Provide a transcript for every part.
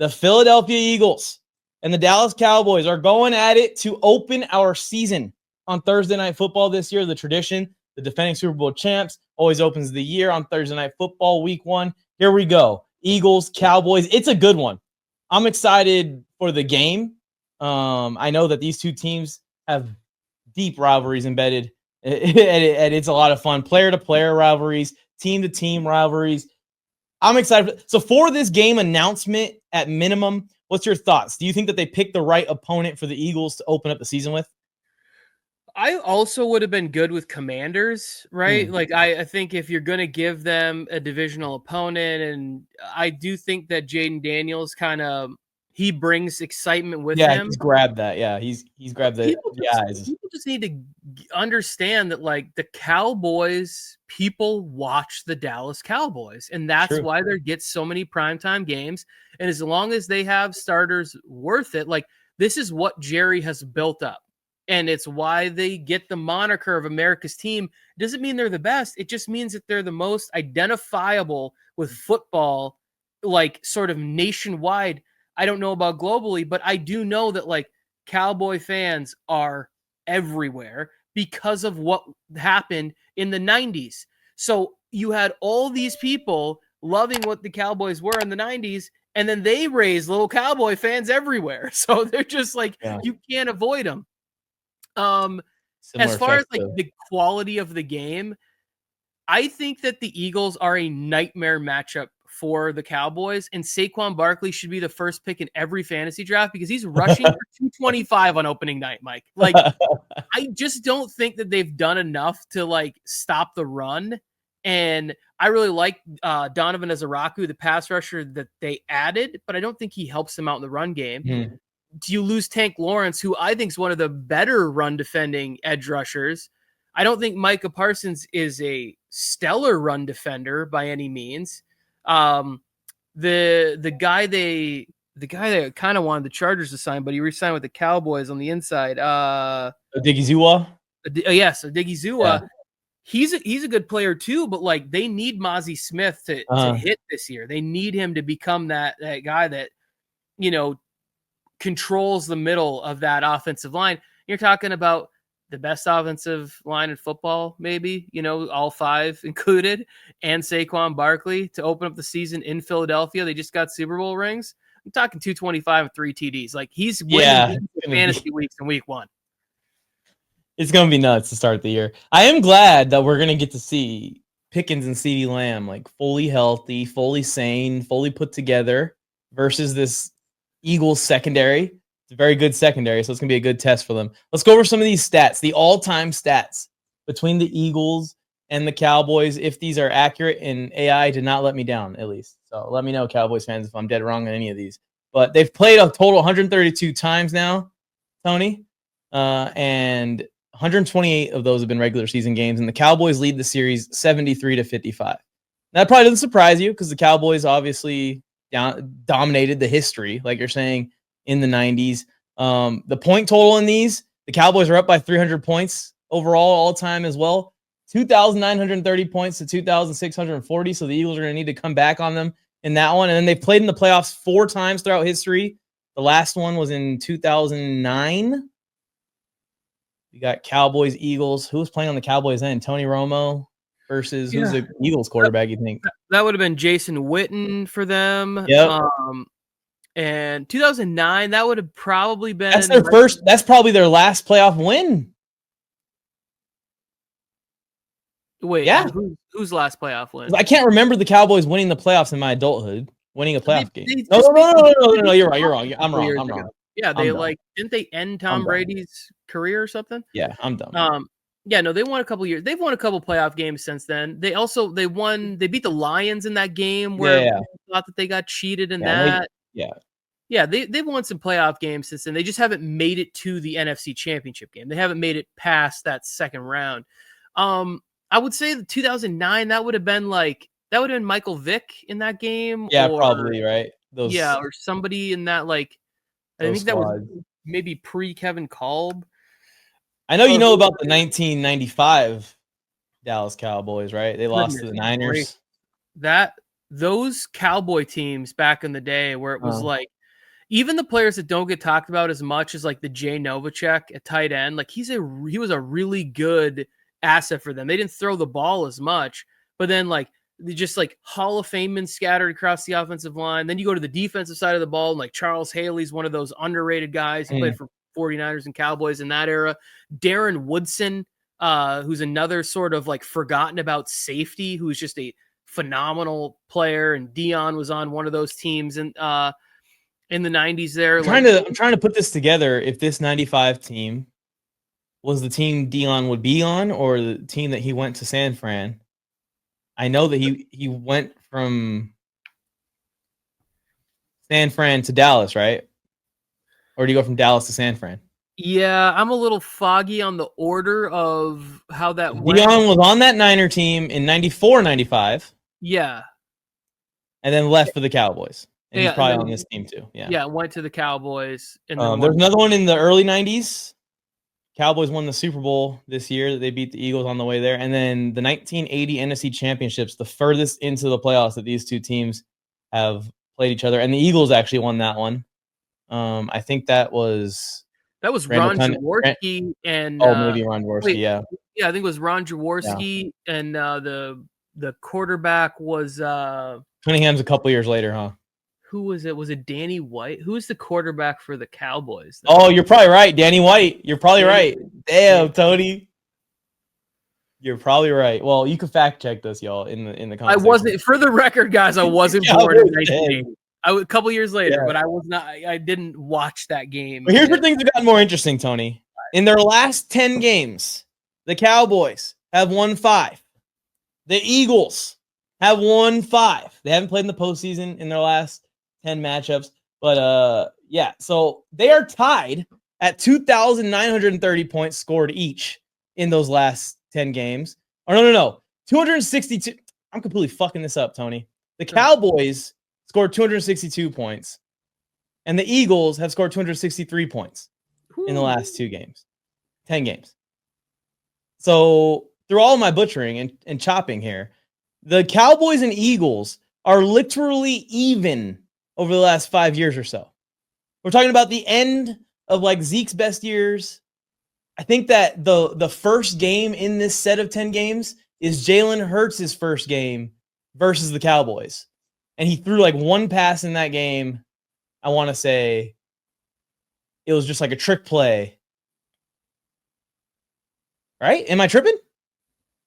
The Philadelphia Eagles and the Dallas Cowboys are going at it to open our season on Thursday Night Football this year. The tradition, the defending Super Bowl champs, always opens the year on Thursday Night Football, week 1. Here we go. Eagles, Cowboys. It's a good one. I'm excited for the game. I know that these two teams have deep rivalries embedded, and it's a lot of fun. Player-to-player rivalries, team-to-team rivalries. I'm excited. So for this game announcement, at minimum, what's your thoughts? Do you think that they picked the right opponent for the Eagles to open up the season with? I also would have been good with Commanders, right? Like, I think if you're going to give them a divisional opponent, and I do think that Jaden Daniels he brings excitement with him. Yeah, he's grabbed that. Yeah, he's grabbed the eyes. People just need to understand that, like, the Cowboys, people watch the Dallas Cowboys, and that's why they get so many primetime games. And as long as they have starters worth it, like, this is what Jerry has built up. And it's why they get the moniker of America's team. It doesn't mean they're the best. It just means that they're the most identifiable with football, like, sort of nationwide. I don't know about globally, but I do know that, like, Cowboy fans are everywhere because of what happened in the 90s. So you had all these people loving what the Cowboys were in the 90s, and then they raised little Cowboy fans everywhere. So they're just like, you can't avoid them. As far as, like, the quality of the game, I think that the Eagles are a nightmare matchup for the Cowboys, and Saquon Barkley should be the first pick in every fantasy draft because he's rushing for 225 on opening night, Mike. Like, I just don't think that they've done enough to, like, stop the run. And I really like Donovan Azaraku, the pass rusher that they added, but I don't think he helps them out in the run game. Do you lose Tank Lawrence, who I think is one of the better run defending edge rushers? I don't think Micah Parsons is a stellar run defender by any means. The guy that kind of wanted the Chargers to sign, but he re-signed with the Cowboys on the inside. Odigizua? Yes, Odigizua. Yeah. He's a good player too, but, like, they need Mozzie Smith to hit this year. They need him to become that guy that, you know, controls the middle of that offensive line. You're talking about the best offensive line in football, maybe, you know, all 5 included, and Saquon Barkley to open up the season in Philadelphia. They just got Super Bowl rings. I'm talking 225 and 3 TDs. Like, he's winning fantasy weeks in week 1. It's going to be nuts to start the year. I am glad that we're going to get to see Pickens and CeeDee Lamb, like, fully healthy, fully sane, fully put together versus this Eagles secondary. It's a very good secondary, so it's going to be a good test for them. Let's go over some of these stats, the all-time stats between the Eagles and the Cowboys, if these are accurate, and AI did not let me down, at least. So let me know, Cowboys fans, if I'm dead wrong on any of these. But they've played a total 132 times now, Tony, and 128 of those have been regular season games, and the Cowboys lead the series 73-55. That probably doesn't surprise you because the Cowboys obviously dominated the history, like you're saying, in the 90s. The point total in these, the Cowboys are up by 300 points overall all time as well. 2,930 points to 2,640, so the Eagles are going to need to come back on them in that one. And then they've played in the playoffs 4 times throughout history. The last one was in 2009. We got Cowboys, Eagles. Who was playing on the Cowboys then? Tony Romo versus who's the Eagles quarterback, you think? That would have been Jason Witten for them. Yep. And 2009, that would have probably been... That's probably their last playoff win. Wait, yeah. Whose last playoff win? I can't remember the Cowboys winning the playoffs in my adulthood, winning a playoff game. No, you're right. You're wrong. I'm wrong. Yeah, didn't they end Tom Brady's career or something? Yeah, I'm done. Yeah, no, they won a couple years. They've won a couple playoff games since then. They beat the Lions in that game where people thought that they got cheated in that. They've won some playoff games since then. They just haven't made it to the NFC Championship game. They haven't made it past that second round. I would say the 2009, that would have been Michael Vick in that game. Yeah, probably, right? Or somebody in that, like, I think that was maybe pre-Kevin Kolb. I know you know about the 1995 Dallas Cowboys, right? They lost to the Niners. That those Cowboy teams back in the day where it was like, even the players that don't get talked about as much as like the Jay Novacek at tight end, like he was a really good asset for them. They didn't throw the ball as much, but then like they just like Hall of Famemen scattered across the offensive line. Then you go to the defensive side of the ball, and like Charles Haley's one of those underrated guys. He played for 49ers and Cowboys in that era. Darren Woodson, who's another sort of like forgotten about safety, who's just a phenomenal player. And Dion was on one of those teams in the 90s there. I'm trying to put this together. If this 95 team was the team Dion would be on, or the team that he went to San Fran. I know that he went from San Fran to Dallas, right? Or do you go from Dallas to San Fran? Yeah, I'm a little foggy on the order of how that went. Dion was on that Niner team in 94, 95. Yeah. And then left for the Cowboys. And he's probably on this team too. Yeah, went to the Cowboys. And there's another one in the early 90s. Cowboys won the Super Bowl this year. They beat the Eagles on the way there. And then the 1980 NFC Championships, the furthest into the playoffs that these two teams have played each other. And the Eagles actually won that one. I think that was Ron Jaworski and maybe Ron Jaworski, yeah. Yeah, I think it was Ron Jaworski and the quarterback was Cunningham's a couple years later, huh? Who was it? Was it Danny White? Who was the quarterback for the Cowboys? Oh, you're probably right. Danny White. You're probably right. Damn, Tony. You're probably right. Well, you can fact check this, y'all, in the conversation. I wasn't, for the record, guys, I wasn't born in 1980. A couple years later, but I was not. I didn't watch that game. But here's where things have gotten more interesting, Tony. In their last 10 games, the Cowboys have won 5. The Eagles have won 5. They haven't played in the postseason in their last 10 matchups. But, so they are tied at 2,930 points scored each in those last 10 games. Or no. 262. I'm completely fucking this up, Tony. The Cowboys scored 262 points, and the Eagles have scored 263 points in the last 10 games. So through all my butchering and chopping here, the Cowboys and Eagles are literally even over the last 5 years or so. We're talking about the end of like Zeke's best years. I think that the first game in this set of 10 games is Jalen Hurts' first game versus the Cowboys. And he threw like one pass in that game. I want to say it was just like a trick play. Right? Am I tripping?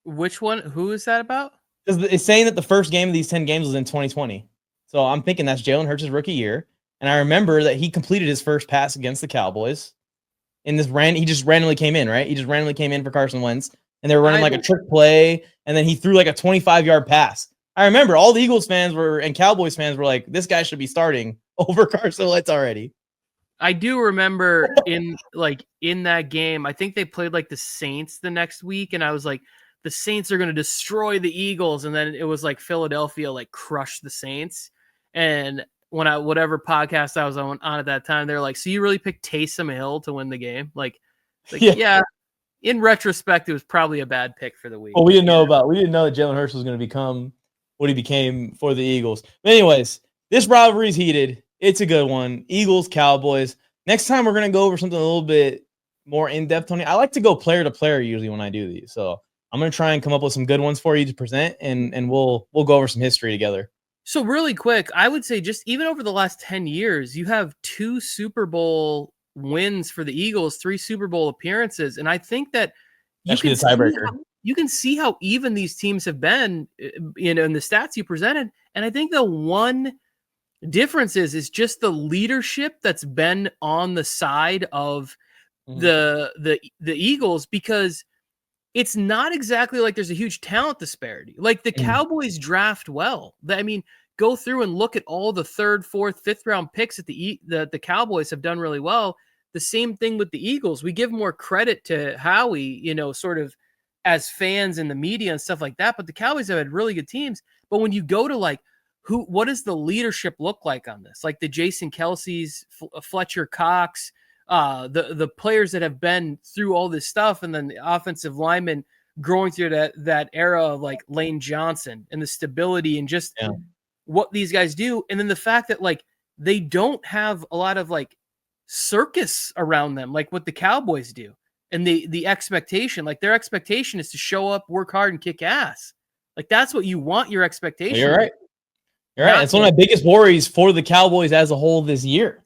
Which one? Who is that about? Because it's saying that the first game of these 10 games was in 2020. So I'm thinking that's Jalen Hurts' rookie year. And I remember that he completed his first pass against the Cowboys. He just randomly came in, right? He just randomly came in for Carson Wentz. And they were running like a trick play. And then he threw like a 25-yard pass. I remember all the Eagles fans and Cowboys fans were like, this guy should be starting over Carson Wentz already. I do remember in that game, I think they played like the Saints the next week. And I was like, the Saints are going to destroy the Eagles. And then it was like Philadelphia like crushed the Saints. And whatever podcast I was on at that time, they're like, so you really picked Taysom Hill to win the game? Yeah. In retrospect, it was probably a bad pick for the week. Well, we didn't know that Jalen Hurts was going to become what he became for the Eagles. But anyways, this rivalry is heated. It's a good one. Eagles, Cowboys. Next time we're going to go over something a little bit more in-depth, Tony. I like to go player to player usually when I do these. So I'm going to try and come up with some good ones for you to present, and we'll go over some history together. So really quick, I would say just even over the last 10 years, you have 2 Super Bowl wins for the Eagles, 3 Super Bowl appearances. And I think that you can see how even these teams have been, in the stats you presented. And I think the one difference is just the leadership that's been on the side of the Eagles, because it's not exactly like there's a huge talent disparity. Like the Cowboys draft well. I mean, go through and look at all the 3rd, 4th, 5th round picks that the Cowboys have done really well. The same thing with the Eagles. We give more credit to Howie, sort of as fans in the media and stuff like that. But the Cowboys have had really good teams. But when you go to like, what does the leadership look like on this? Like the Jason Kelce's, Fletcher Cox, the players that have been through all this stuff, and then the offensive linemen growing through that era of like Lane Johnson and the stability and just what these guys do. And then the fact that like they don't have a lot of like circus around them, like what the Cowboys do. And the expectation, like their expectation is to show up, work hard, and kick ass. Like that's what you want your expectation. You're right. You're right. It's one of my biggest worries for the Cowboys as a whole this year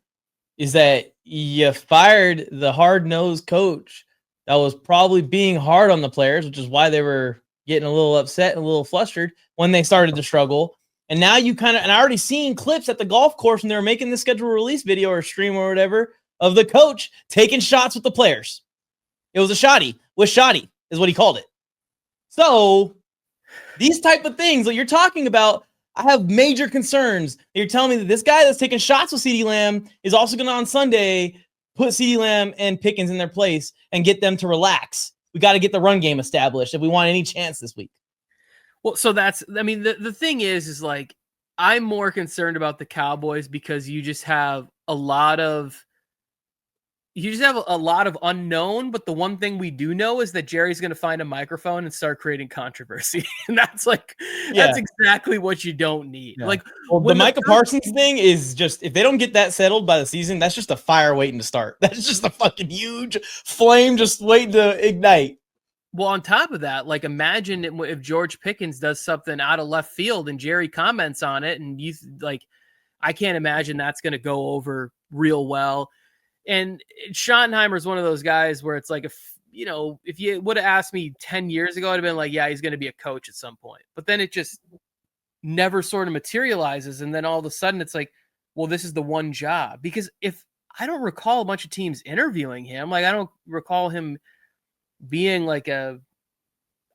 is that you fired the hard-nosed coach that was probably being hard on the players, which is why they were getting a little upset and a little flustered when they started to struggle. And now you kind of, and I already seen clips at the golf course when they were making the schedule release video or stream or whatever of the coach taking shots with the players. It was a shoddy. With shoddy is what he called it. So these type of things that you're talking about, I have major concerns. You're telling me that this guy that's taking shots with CeeDee Lamb is also going to on Sunday put CeeDee Lamb and Pickens in their place and get them to relax. We got to get the run game established if we want any chance this week. Well, so that's, I mean, the thing is like, I'm more concerned about the Cowboys because you just have a lot of unknown, but the one thing we do know is that Jerry's going to find a microphone and start creating controversy. And that's exactly what you don't need. Yeah. Like, well, the Micah Parsons thing is just, if they don't get that settled by the season, that's just a fire waiting to start. That's just a fucking huge flame just waiting to ignite. Well, on top of that, like imagine if George Pickens does something out of left field and Jerry comments on it, and you like, I can't imagine that's going to go over real well. And Schottenheimer is one of those guys where it's like, if you would have asked me 10 years ago, I'd have been like, yeah, he's going to be a coach at some point. But then it just never sort of materializes. And then all of a sudden it's like, well, this is the one job. Because if I don't recall a bunch of teams interviewing him, like I don't recall him being like I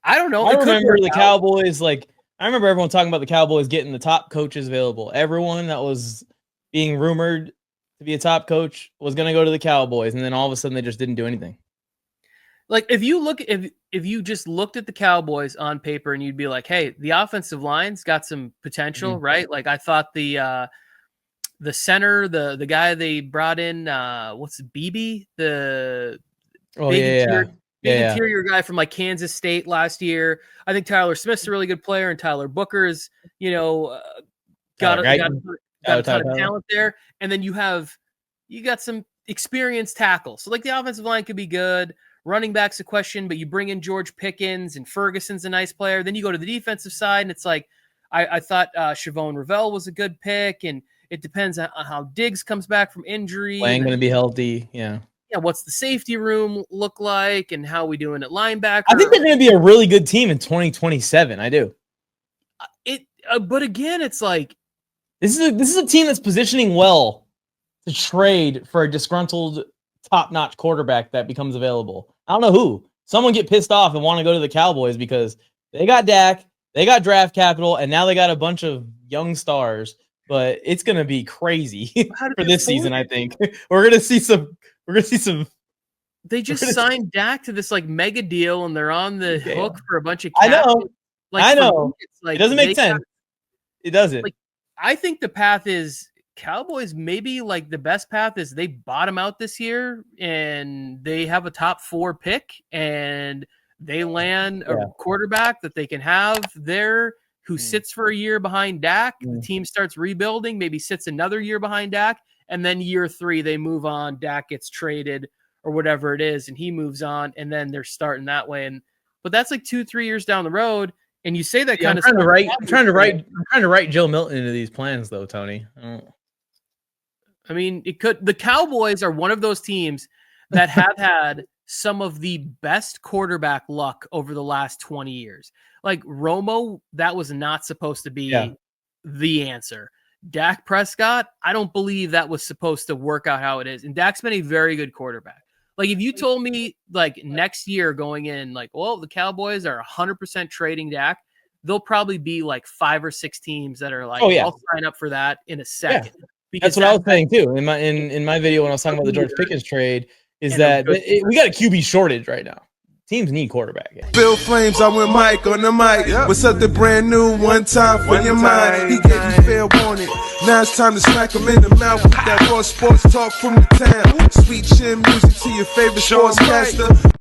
don't know. I remember the Cowboys, like I remember everyone talking about the Cowboys getting the top coaches available. Everyone that was being rumored to be a top coach was going to go to the Cowboys, and then all of a sudden they just didn't do anything. Like if you just looked at the Cowboys on paper and you'd be like, hey, the offensive line's got some potential, right? Like I thought the center, the guy they brought in, what's it, BB, the interior guy from like Kansas State last year. I think Tyler Smith's a really good player, and Tyler Booker's, got a ton of talent there. And then you got some experienced tackles. So like the offensive line could be good. Running back's a question, but you bring in George Pickens and Ferguson's a nice player. Then you go to the defensive side, and it's like I thought Chavon Ravel was a good pick, and it depends on how Diggs comes back from injury. Lang going to be healthy, yeah. Yeah, what's the safety room look like, and how are we doing at linebacker? I think they're going to be a really good team in 2027. I do. But again, it's like this is a team that's positioning well to trade for a disgruntled, top-notch quarterback that becomes available. I don't know who. Someone get pissed off and want to go to the Cowboys because they got Dak, they got draft capital, and now they got a bunch of young stars. But it's going to be crazy for this season. I think we're going to see some. They just signed Dak to this like mega deal, and they're on the hook for a bunch of cap. I know. Me, it's like it doesn't make sense. It doesn't. Like, I think the path is Cowboys. Maybe like the best path is they bottom out this year, and they have a top 4 pick, and they land a quarterback that they can have there who sits for a year behind Dak. The team starts rebuilding, maybe sits another year behind Dak. And then year 3, they move on. Dak gets traded or whatever it is, and he moves on, and then they're starting that way. But that's like 2-3 years down the road, and you say that kind of stuff. I'm trying to write Joe Milton into these plans, though, Tony. I mean, it could. The Cowboys are one of those teams that have had some of the best quarterback luck over the last 20 years. Like Romo, that was not supposed to be the answer. Dak Prescott, I don't believe that was supposed to work out how it is. And Dak's been a very good quarterback. Like if you told me like next year going in, like, well, the Cowboys are 100% trading Dak, there'll probably be like 5 or 6 teams that are like, I'll sign up for that in a second. Yeah. That's what I was saying too. In my video when I was talking about the George Pickens trade, is that we got a QB shortage right now. Teams need quarterback. Bill Flames, I went Mike on the mic. With something brand new, one time for your mind. He gave you fair warning. Now it's time to smack him in the mouth with that raw sports talk from the town. Sweet chin music to your favorite sportscaster.